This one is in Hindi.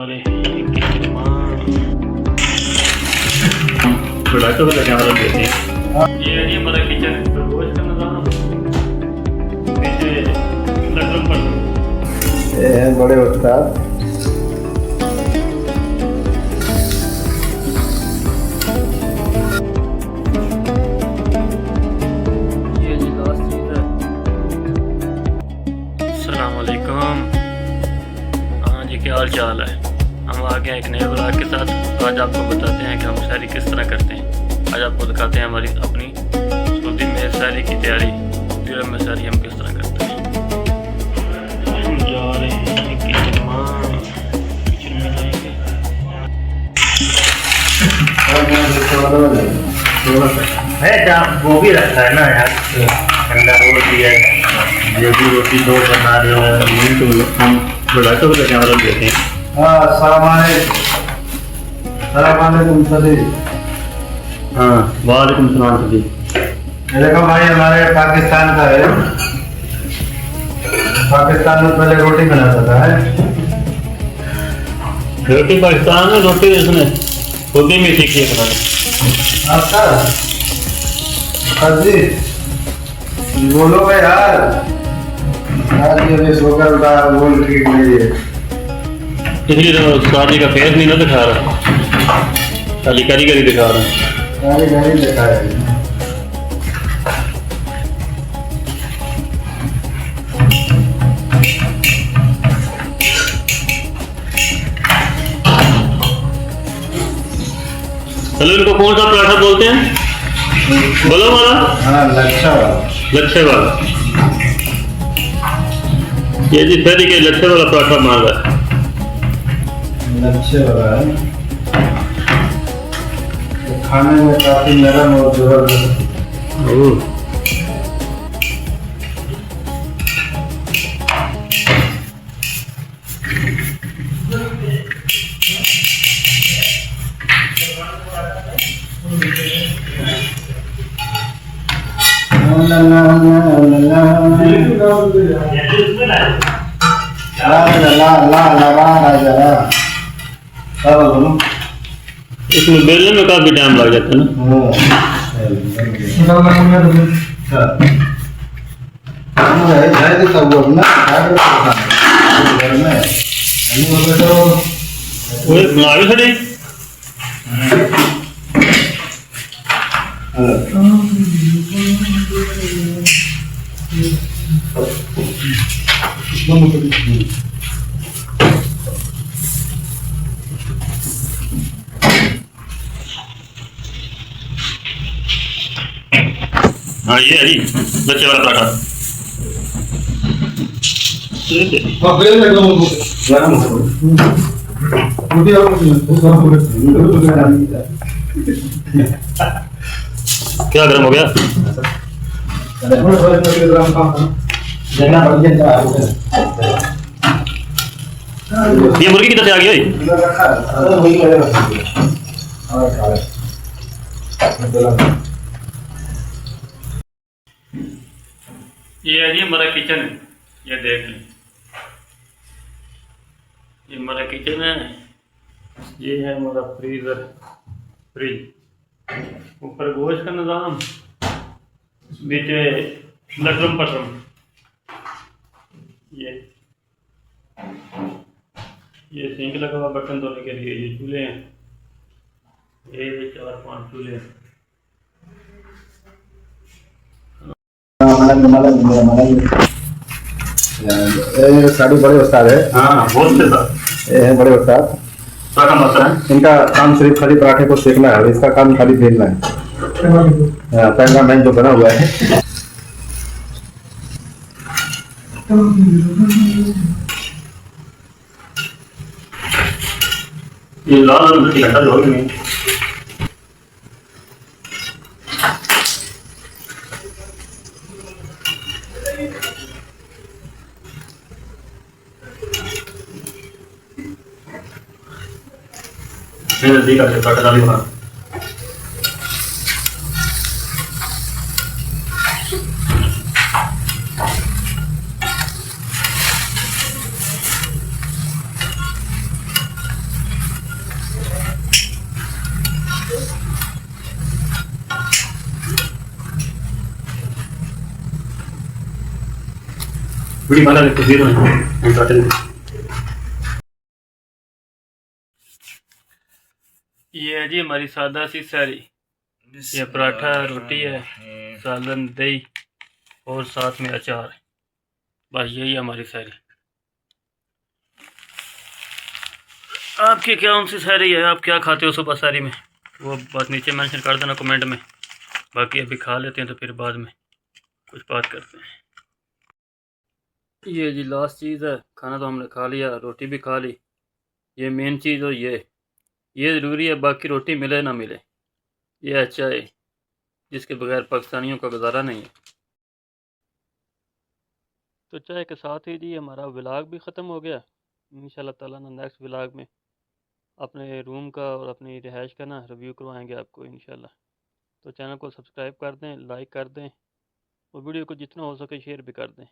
अरे प्रोडक्ट वाला कैमरा देते हैं। ये है जी हमारा किचन है, रोज का नज़ारा नीचे लकड़म पर ये हैं बड़े उस्ताद। ये जी लास्ट चीज़ है। अस्सलाम वालेकुम। हाँ जी, क्या हाल चाल है? हम आ गए एक नए ब्लॉग के साथ। तो आज आपको बताते हैं कि हम शायरी किस तरह करते हैं। आज आपको दिखाते हैं हमारी अपनी सऊदी में शायरी की तैयारी, यूरोप में शायरी हम किस तरह करते हैं। हम जा रहे हैं किचन में जाएंगे। है वो भी रखा है ना यार, ठंडा रोटी है, ये भी रोटी दो बना रहे हो। तो हम प्रोडक्ट वाला कैमरा देते हैं। सलाम सभी। हाँ, वालेकुम सलाम जी। ये देखो भाई, हमारे पाकिस्तान का है। पाकिस्तान में पहले रोटी बनाता था है। रोटी पाकिस्तान में, रोटी इसने खुद ही में सीखी है बनाना। अच्छा जी, बोलो भाई यार। आज ये भी सोकर उठा बोल ठीक नहीं है, इसलिए तो उस्ताद जी का फेस नहीं ना दिखा रहा, खाली कारीगरी दिखा रहा है। गाड़ी गाड़ी देखा है। चलो, इनको कौन सा पराठा बोलते हैं? बोलो वाला। हाँ, लच्छा लच्छे वाला। ये जी शहरी के लच्छे वाला पराठा मांग रहा है। लच्छे वाला है, तो खाने में काफी नरम और जबरदस्त। इसमें बेलने में काफी टाइम लग जाता है ना। वो बना भी खड़े। हाँ, ये है जी लच्छे वाला पराठा। क्या गर्म हो गया? ये मुर्गी की तरह से आ गई। ये है जी हमारा किचन है, ये देख लें। ये हमारा किचन है। ये है हमारा फ्रीजर, फ्रिज। ऊपर गोश्त का निज़ाम, नीचे लटरम पटरम। ये सिंक लगा हुआ बर्तन धोने के लिए। ये चूल्हे हैं, ये 4-5 चूल्हे हैं। साड़ी बड़े उस्ताद है। हाँ, बहुत से सर। ये है बड़े उस्ताद। क्या काम होता है? इनका काम सिर्फ खाली पराठे को सेकना है, इसका काम खाली बेलना है। पहला मैन जो बना हुआ है। ये लाल मिर्ची घंटा लोग नहीं। नजदीक आके पराठा डाली बना। बड़ी बाला की तस्वीर हम चाहते हैं। ये है जी हमारी सादा सी सहरी। ये पराठा रोटी है, सालन दही और साथ में अचार। बस यही है हमारी सहरी। आपकी क्या कौन सी सहरी है? आप क्या खाते हो सुबह सहरी में? वो बात नीचे मेंशन कर देना कमेंट में। बाकी अभी खा लेते हैं तो फिर बाद में कुछ बात करते हैं। ये जी लास्ट चीज़ है। खाना तो हमने खा लिया, रोटी भी खा ली। ये मेन चीज़ हो ये ज़रूरी है, बाकी रोटी मिले ना मिले। ये अच्छा है जिसके बगैर पाकिस्तानियों का गुजारा नहीं है। तो चाय के साथ ही जी हमारा व्लॉग भी ख़त्म हो गया। इंशाल्लाह ताला ना नेक्स्ट व्लॉग में अपने रूम का और अपनी रिहाइश का ना रिव्यू करवाएंगे आपको इंशाल्लाह। तो चैनल को सब्सक्राइब कर दें, लाइक कर दें और वीडियो को जितना हो सके शेयर भी कर दें।